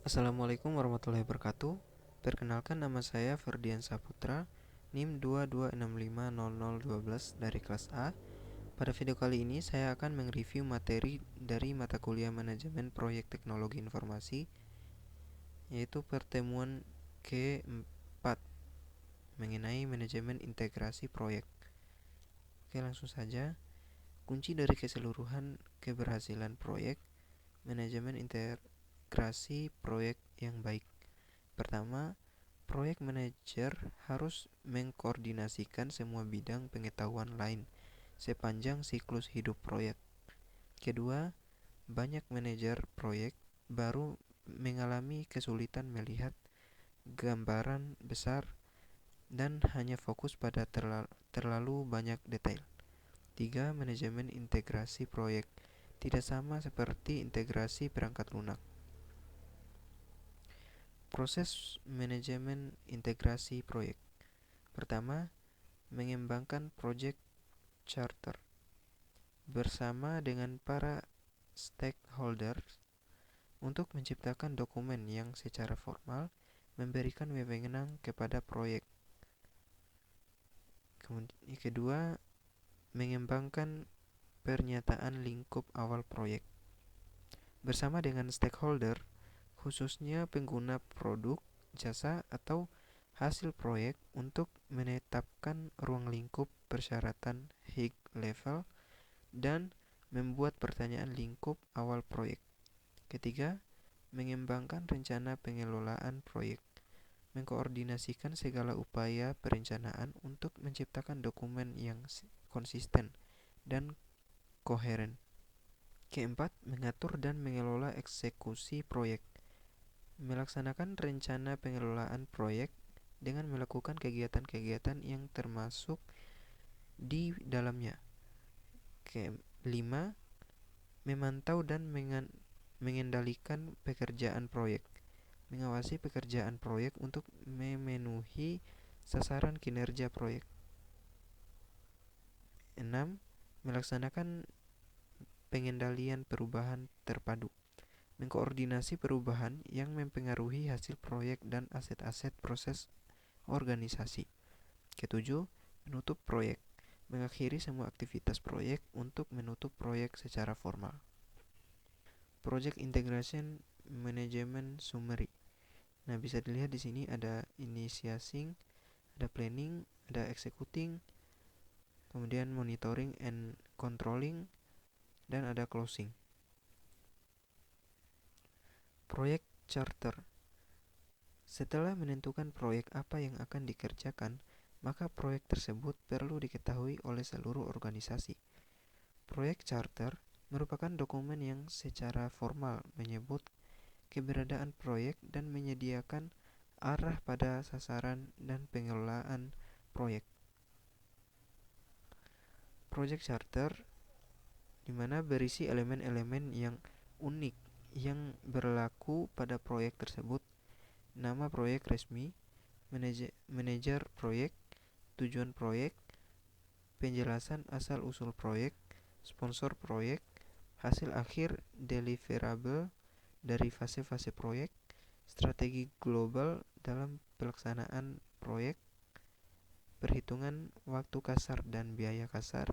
Assalamualaikum warahmatullahi wabarakatuh. Perkenalkan, nama saya Ferdian Saputra, NIM 22650012 dari kelas A. Pada video kali ini saya akan mereview materi dari mata kuliah Manajemen Proyek Teknologi Informasi, yaitu pertemuan ke-4 mengenai manajemen integrasi proyek. Oke, langsung saja. Kunci dari keseluruhan keberhasilan proyek manajemen integrasi proyek yang baik. Pertama, proyek manajer harus mengkoordinasikan semua bidang pengetahuan lain sepanjang siklus hidup proyek. Kedua, banyak manajer proyek baru mengalami kesulitan melihat gambaran besar dan hanya fokus pada terlalu banyak detail. Tiga, manajemen integrasi proyek tidak sama seperti integrasi perangkat lunak. Proses manajemen integrasi proyek. Pertama, mengembangkan project charter bersama dengan para stakeholder untuk menciptakan dokumen yang secara formal memberikan wewenang kepada proyek. Kemudian kedua, mengembangkan pernyataan lingkup awal proyek bersama dengan stakeholder, khususnya pengguna produk, jasa, atau hasil proyek untuk menetapkan ruang lingkup persyaratan high level dan membuat pertanyaan lingkup awal proyek. Ketiga, mengembangkan rencana pengelolaan proyek, mengkoordinasikan segala upaya perencanaan untuk menciptakan dokumen yang konsisten dan koheren. Keempat, mengatur dan mengelola eksekusi proyek, melaksanakan rencana pengelolaan proyek dengan melakukan kegiatan-kegiatan yang termasuk di dalamnya. Kelima, memantau dan mengendalikan pekerjaan proyek, mengawasi pekerjaan proyek untuk memenuhi sasaran kinerja proyek. 6. Melaksanakan pengendalian perubahan terpadu, mengkoordinasi perubahan yang mempengaruhi hasil proyek dan aset-aset proses organisasi. Ketujuh, menutup proyek, mengakhiri semua aktivitas proyek untuk menutup proyek secara formal. Project Integration Management Summary. Nah, bisa dilihat di sini ada initiating, ada planning, ada executing, kemudian monitoring and controlling, dan ada closing. Proyek charter. Setelah menentukan proyek apa yang akan dikerjakan, maka proyek tersebut perlu diketahui oleh seluruh organisasi. Proyek charter merupakan dokumen yang secara formal menyebut keberadaan proyek dan menyediakan arah pada sasaran dan pengelolaan proyek. Project charter di mana berisi elemen-elemen yang unik yang berlaku pada proyek tersebut: nama proyek resmi, manajer proyek, tujuan proyek, penjelasan asal-usul proyek, sponsor proyek, hasil akhir deliverable dari fase-fase proyek, strategi global dalam pelaksanaan proyek, perhitungan waktu kasar dan biaya kasar,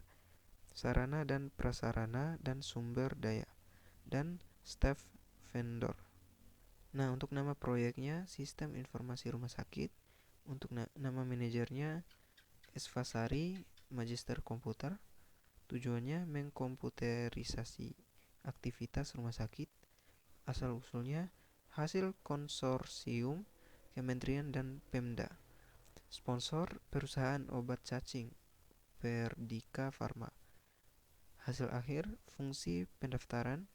sarana dan prasarana dan sumber daya, dan staff vendor. Nah, untuk nama proyeknya Sistem Informasi Rumah Sakit, untuk nama manajernya Esfasari Magister Komputer. Tujuannya mengkomputerisasi aktivitas rumah sakit. Asal-usulnya hasil konsorsium Kementerian dan Pemda. Sponsor perusahaan obat cacing Perdika Farma. Hasil akhir fungsi pendaftaran,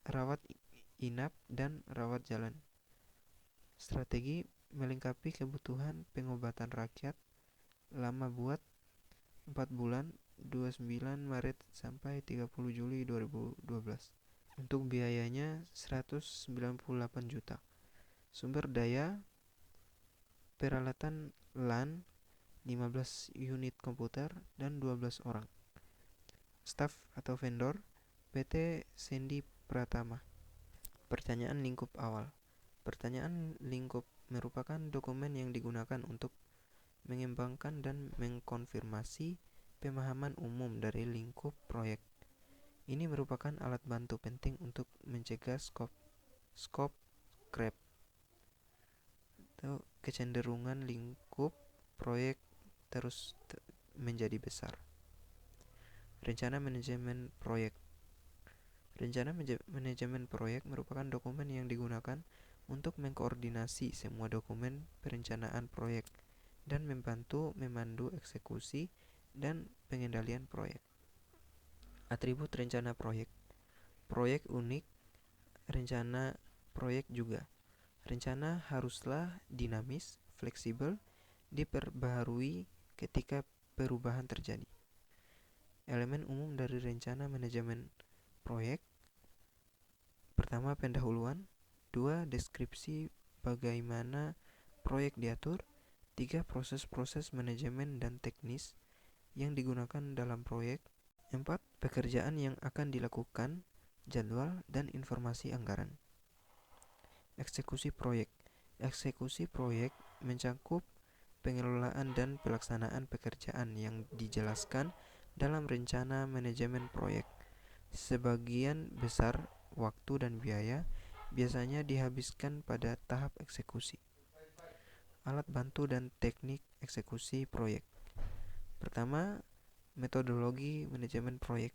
rawat inap, dan rawat jalan. Strategi melengkapi kebutuhan pengobatan rakyat. Lama buat 4 bulan, 29 Maret sampai 30 Juli 2012. Untuk biayanya 198 juta. Sumber daya peralatan LAN 15 unit komputer dan 12 orang. Staff atau vendor PT Sendi Pratama. Pertanyaan lingkup awal. Pertanyaan lingkup merupakan dokumen yang digunakan untuk mengembangkan dan mengkonfirmasi pemahaman umum dari lingkup proyek. Ini merupakan alat bantu penting untuk mencegah scope creep atau kecenderungan lingkup proyek terus menjadi besar. Rencana manajemen proyek. Rencana manajemen proyek merupakan dokumen yang digunakan untuk mengkoordinasi semua dokumen perencanaan proyek dan membantu memandu eksekusi dan pengendalian proyek. Atribut rencana proyek. Proyek unik, rencana proyek juga. Rencana haruslah dinamis, fleksibel, diperbaharui ketika perubahan terjadi. Elemen umum dari rencana manajemen proyek. Pertama, pendahuluan. 2. Deskripsi bagaimana proyek diatur. 3. Proses-proses manajemen dan teknis yang digunakan dalam proyek. 4. Pekerjaan yang akan dilakukan, jadwal, dan informasi anggaran. Eksekusi proyek. Eksekusi proyek mencakup pengelolaan dan pelaksanaan pekerjaan yang dijelaskan dalam rencana manajemen proyek. Sebagian besar waktu dan biaya biasanya dihabiskan pada tahap eksekusi. Alat bantu dan teknik eksekusi proyek. Pertama, metodologi manajemen proyek.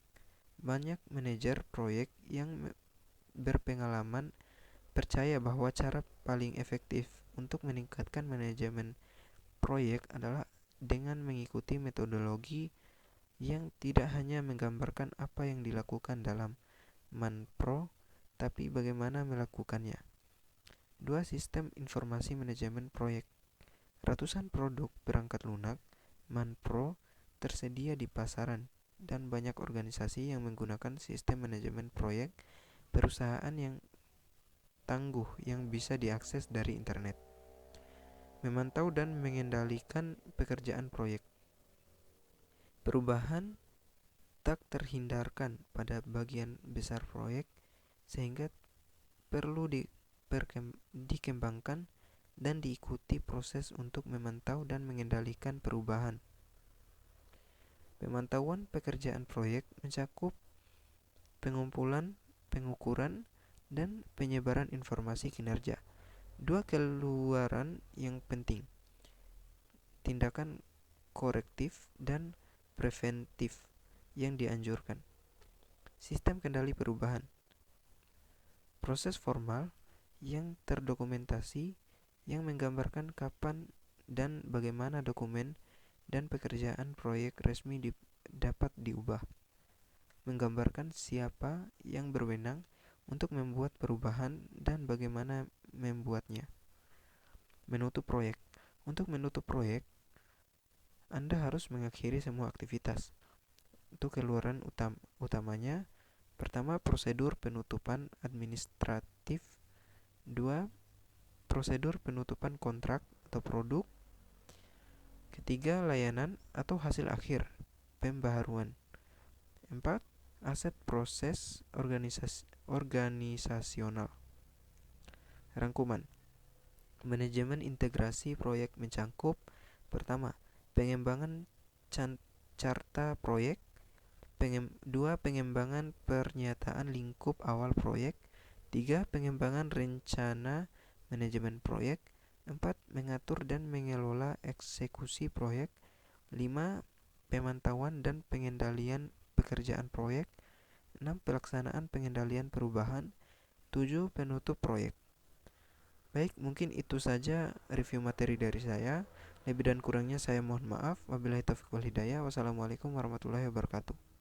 Banyak manajer proyek yang berpengalaman percaya bahwa cara paling efektif untuk meningkatkan manajemen proyek adalah dengan mengikuti metodologi yang tidak hanya menggambarkan apa yang dilakukan dalam ManPro, tapi bagaimana melakukannya. 2. Sistem informasi manajemen proyek. Ratusan produk perangkat lunak ManPro tersedia di pasaran dan banyak organisasi yang menggunakan sistem manajemen proyek perusahaan yang tangguh yang bisa diakses dari internet. Memantau dan mengendalikan pekerjaan proyek. Perubahan tak terhindarkan pada bagian besar proyek sehingga perlu dikembangkan dan diikuti proses untuk memantau dan mengendalikan perubahan. Pemantauan pekerjaan proyek mencakup pengumpulan, pengukuran, dan penyebaran informasi kinerja. 2 keluaran yang penting. Tindakan korektif dan preventif yang dianjurkan. Sistem kendali perubahan. Proses formal yang terdokumentasi yang menggambarkan kapan dan bagaimana dokumen dan pekerjaan proyek resmi dapat diubah. Menggambarkan siapa yang berwenang untuk membuat perubahan dan bagaimana membuatnya. Menutup proyek. Untuk menutup proyek, Anda harus mengakhiri semua aktivitas. Untuk keluaran utamanya, pertama, prosedur penutupan administratif. 2. Prosedur penutupan kontrak atau produk. Ketiga, layanan atau hasil akhir, pembaharuan. 4. Aset proses organisasional. Rangkuman. Manajemen integrasi proyek mencakup: pertama, pengembangan carta proyek. 2. Pengembangan pernyataan lingkup awal proyek. 3. Pengembangan rencana manajemen proyek. 4. Mengatur dan mengelola eksekusi proyek. 5. Pemantauan dan pengendalian pekerjaan proyek. 6. Pelaksanaan pengendalian perubahan. 7. Penutup proyek. Baik, mungkin itu saja review materi dari saya. Lebih dan kurangnya saya mohon maaf. Wabillahi taufiq wal hidayah. Wassalamualaikum warahmatullahi wabarakatuh.